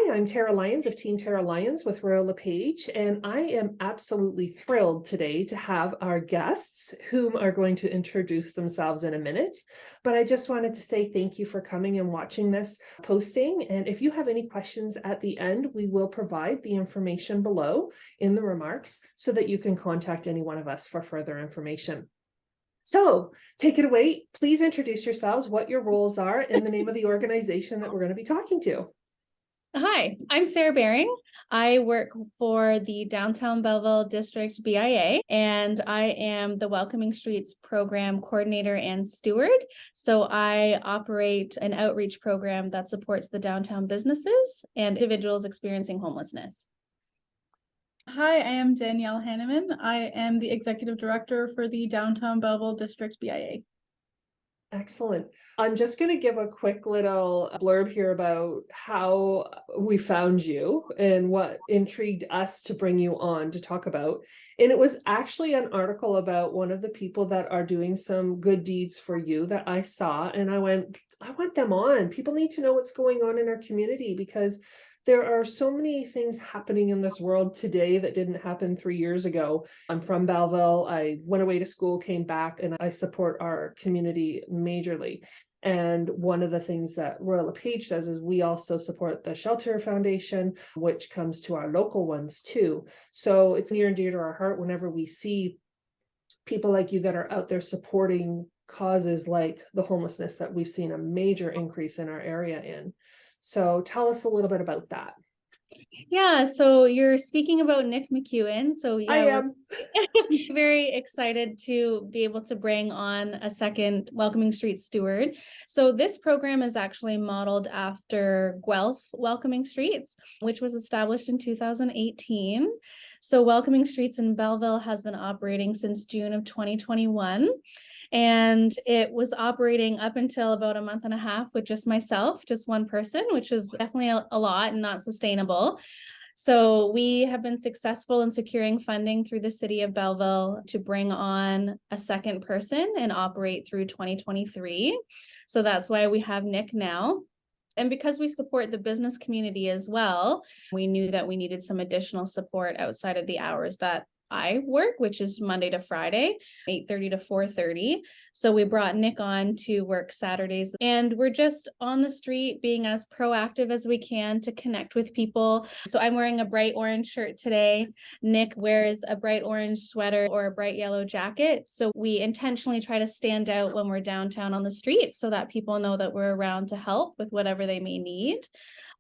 Hi, I'm Tara Lyons of Team TaraLyons with Royal LePage, and I am absolutely thrilled today to have our guests, whom are going to introduce themselves in a minute. But I just wanted to say thank you for coming and watching this posting. And if you have any questions at the end, we will provide the information below in the remarks so that you can contact any one of us for further information. So take it away. Please introduce yourselves, what your roles are, and the name of the organization that we're going to be talking to. Hi, I'm Sara Behring. I work for the Downtown Belleville District BIA, and I am the Welcoming Streets Program Coordinator and Steward. So I operate an outreach program that supports the downtown businesses and individuals experiencing homelessness. Hi, I am Danielle Hanoman. I am the Executive Director for the Downtown Belleville District BIA. Excellent. I'm just going to give a quick little blurb here about how we found you and what intrigued us to bring you on to talk about. And it was actually an article about one of the people that are doing some good deeds for you that I saw, and I want them on. People need to know what's going on in our community because there are so many things happening in this world today that didn't happen 3 years ago. I'm from Belleville. I went away to school, came back, and I support our community majorly. And one of the things that Royal LePage does is we also support the Shelter Foundation, which comes to our local ones too. So it's near and dear to our heart whenever we see people like you that are out there supporting causes like the homelessness that we've seen a major increase in our area in. So tell us a little bit about that. Yeah, so you're speaking about Nick McEwen. So yeah, I am we're very excited to be able to bring on a second Welcoming Streets Steward. So this program is actually modeled after Guelph Welcoming Streets, which was established in 2018. So Welcoming Streets in Belleville has been operating since June of 2021. And it was operating up until about a month and a half with just myself, just one person, which is definitely a lot and not sustainable. So we have been successful in securing funding through the city of Belleville to bring on a second person and operate through 2023. So that's why we have Nick now. And because we support the business community as well, we knew that we needed some additional support outside of the hours that I work, which is Monday to Friday, 8:30 to 4:30. So we brought Nick on to work Saturdays, and we're just on the street being as proactive as we can to connect with people. So I'm wearing a bright orange shirt today. Nick wears a bright orange sweater or a bright yellow jacket. So we intentionally try to stand out when we're downtown on the street so that people know that we're around to help with whatever they may need.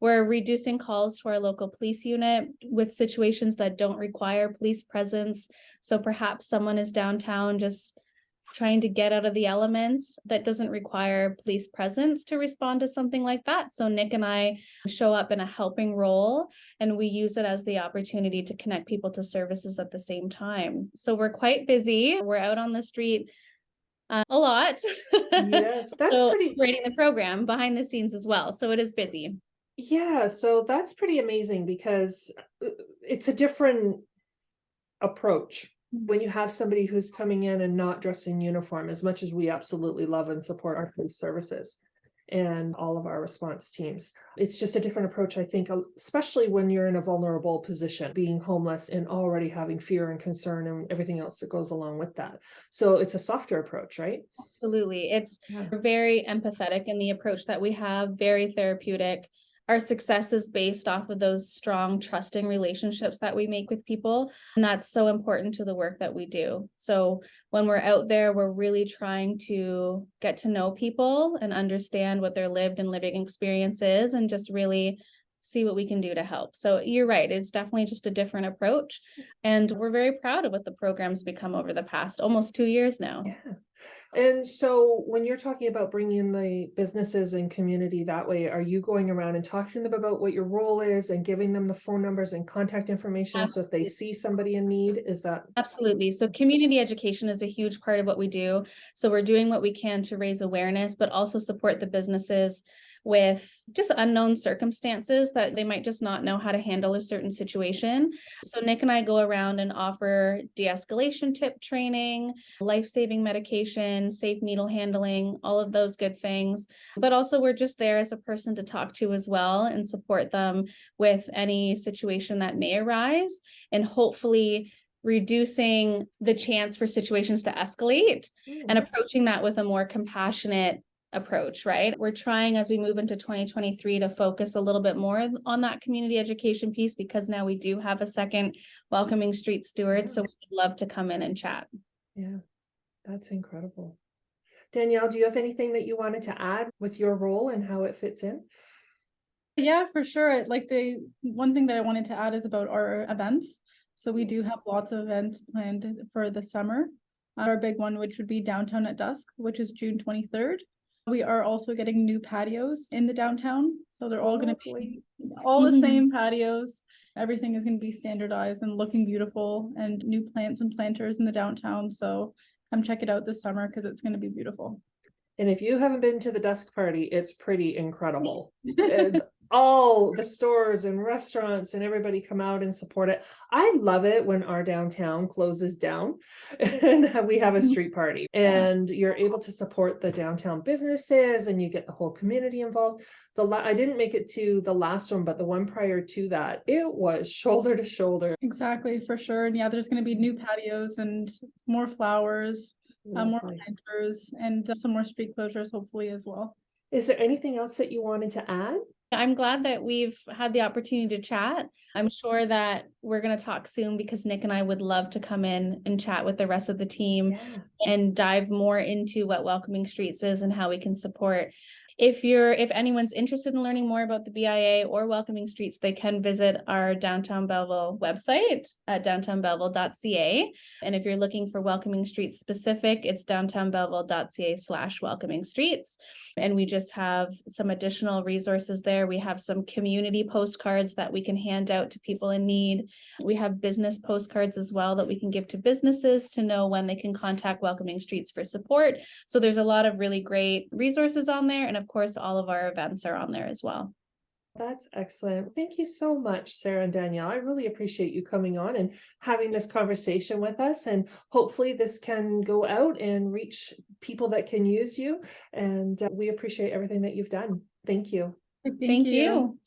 We're reducing calls to our local police unit with situations that don't require police presence. So perhaps someone is downtown just trying to get out of the elements that doesn't require police presence to respond to something like that. So Nick and I show up in a helping role, and we use it as the opportunity to connect people to services at the same time. So we're quite busy. We're out on the street a lot. Yes, that's pretty operating the program behind the scenes as well. So it is busy. Yeah, so that's pretty amazing because it's a different approach when you have somebody who's coming in and not dressed in uniform, as much as we absolutely love and support our police services and all of our response teams. It's just a different approach, I think, especially when you're in a vulnerable position, being homeless and already having fear and concern and everything else that goes along with that. So it's a softer approach, right? Absolutely. It's very empathetic in the approach that we have, very therapeutic. Our success is based off of those strong, trusting relationships that we make with people. And that's so important to the work that we do. So when we're out there, we're really trying to get to know people and understand what their lived and living experience is and just really see what we can do to help. So you're right. It's definitely just a different approach. And we're very proud of what the program's become over the past almost 2 years now. Yeah. And so when you're talking about bringing in the businesses and community that way, are you going around and talking to them about what your role is and giving them the phone numbers and contact information? Absolutely. So if they see somebody in need, is that? Absolutely. So community education is a huge part of what we do. So we're doing what we can to raise awareness, but also support the businesses. with just unknown circumstances that they might just not know how to handle a certain situation. So Nick and I go around and offer de-escalation tip training, life-saving medication, safe needle handling, all of those good things. But also we're just there as a person to talk to as well and support them with any situation that may arise, and hopefully reducing the chance for situations to escalate and approaching that with a more compassionate approach, right? We're trying as we move into 2023 to focus a little bit more on that community education piece, because now we do have a second welcoming street steward. So we'd love to come in and chat. Yeah, that's incredible. Danielle, do you have anything that you wanted to add with your role and how it fits in? Yeah, for sure. Like the one thing that I wanted to add is about our events. So we do have lots of events planned for the summer. Our big one, which would be Downtown at Dusk, which is June 23rd. We are also getting new patios in the downtown. So they're all going to be all the same patios. Everything is going to be standardized and looking beautiful, and new plants and planters in the downtown. So come check it out this summer because it's going to be beautiful. And if you haven't been to the dusk party, it's pretty incredible. All the stores and restaurants and everybody come out and support it. I love it when our downtown closes down and we have a street party and you're able to support the downtown businesses and you get the whole community involved. I didn't make it to the last one, but the one prior to that, it was shoulder to shoulder. Exactly, for sure. And yeah, there's going to be new patios and more flowers. More planters and some more street closures, hopefully, as well. Is there anything else that you wanted to add? I'm glad that we've had the opportunity to chat. I'm sure that we're going to talk soon, because Nick and I would love to come in and chat with the rest of the team and dive more into what Welcoming Streets is and how we can support. If anyone's interested in learning more about the BIA or Welcoming Streets, they can visit our Downtown Belleville website at downtownbelleville.ca. And if you're looking for Welcoming Streets specific, it's downtownbelleville.ca/welcoming streets. And we just have some additional resources there. We have some community postcards that we can hand out to people in need. We have business postcards as well that we can give to businesses to know when they can contact Welcoming Streets for support. So there's a lot of really great resources on there. And of course, all of our events are on there as well. That's excellent. Thank you so much, Sara and Danielle. I really appreciate you coming on and having this conversation with us. And hopefully this can go out and reach people that can use you. And we appreciate everything that you've done. Thank you. Thank you.